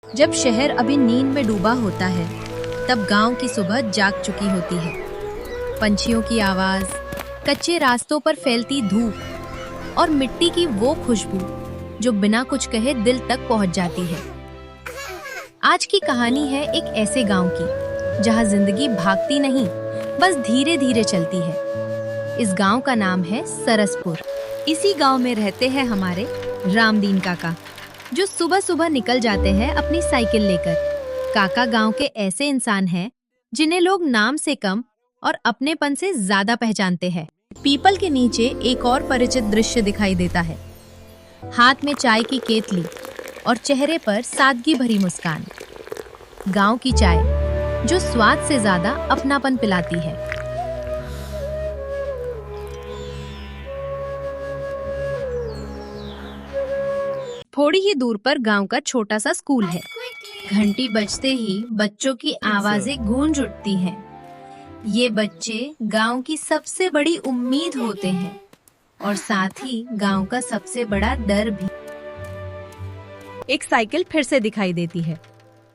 जब शहर अभी नींद में डूबा होता है, तब गांव की सुबह जाग चुकी होती है। पंछियों की आवाज, कच्चे रास्तों पर फैलती धूप और मिट्टी की वो खुशबू जो बिना कुछ कहे दिल तक पहुंच जाती है। आज की कहानी है एक ऐसे गांव की जहां जिंदगी भागती नहीं, बस धीरे धीरे चलती है। इस गांव का नाम है सरसपुर। इसी गांव में रहते हैं हमारे रामदीन काका, जो सुबह सुबह निकल जाते हैं अपनी साइकिल लेकर। काका गांव के ऐसे इंसान हैं जिन्हें लोग नाम से कम और अपनेपन से ज्यादा पहचानते हैं। पीपल के नीचे एक और परिचित दृश्य दिखाई देता है। हाथ में चाय की केतली और चेहरे पर सादगी भरी मुस्कान। गांव की चाय जो स्वाद से ज्यादा अपनापन पिलाती है। थोड़ी ही दूर पर गांव का छोटा सा स्कूल है। घंटी बजते ही बच्चों की आवाजें गूंज उठती हैं। ये बच्चे गांव की सबसे बड़ी उम्मीद होते हैं और साथ ही गांव का सबसे बड़ा डर भी। एक साइकिल फिर से दिखाई देती है,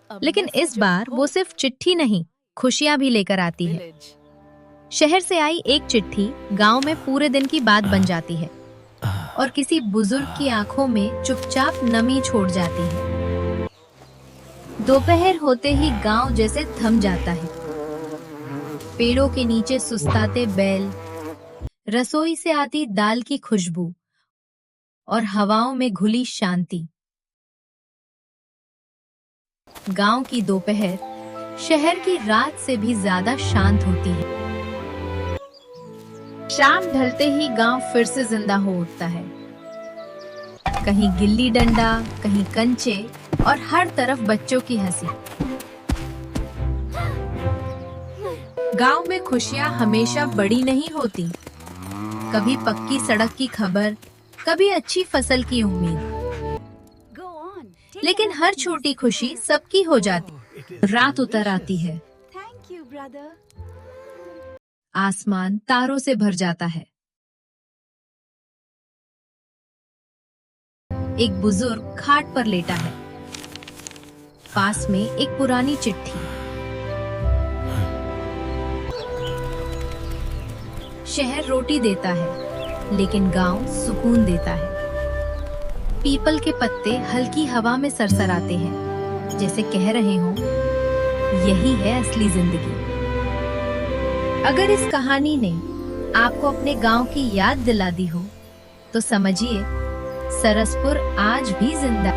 लेकिन इस बार वो सिर्फ चिट्ठी नहीं, खुशियां भी लेकर आती है। शहर से आई एक चिट्ठी गांव में पूरे दिन की बात बन जाती है और किसी बुजुर्ग की आंखों में चुपचाप नमी छोड़ जाती है। दोपहर होते ही गांव जैसे थम जाता है। पेड़ों के नीचे सुस्ताते बैल, रसोई से आती दाल की खुशबू और हवाओं में घुली शांति। गांव की दोपहर शहर की रात से भी ज्यादा शांत होती है। शाम ढलते ही गांव फिर से जिंदा हो उठता है। कहीं गिल्ली डंडा, कहीं कंचे और हर तरफ बच्चों की हंसी। गांव में खुशियां हमेशा बड़ी नहीं होती। कभी पक्की सड़क की खबर, कभी अच्छी फसल की उम्मीद, लेकिन हर छोटी खुशी सबकी हो जाती। रात उतर आती है। आसमान तारों से भर जाता है। एक बुजुर्ग खाट पर लेटा है। पास में एक पुरानी चिट्ठी। शहर रोटी देता है, लेकिन गांव सुकून देता है। पीपल के पत्ते हल्की हवा में सरसराते हैं, जैसे कह रहे हों, यही है असली जिंदगी। अगर इस कहानी ने आपको अपने गांव की याद दिला दी हो, तो समझिए सरसपुर आज भी जिंदा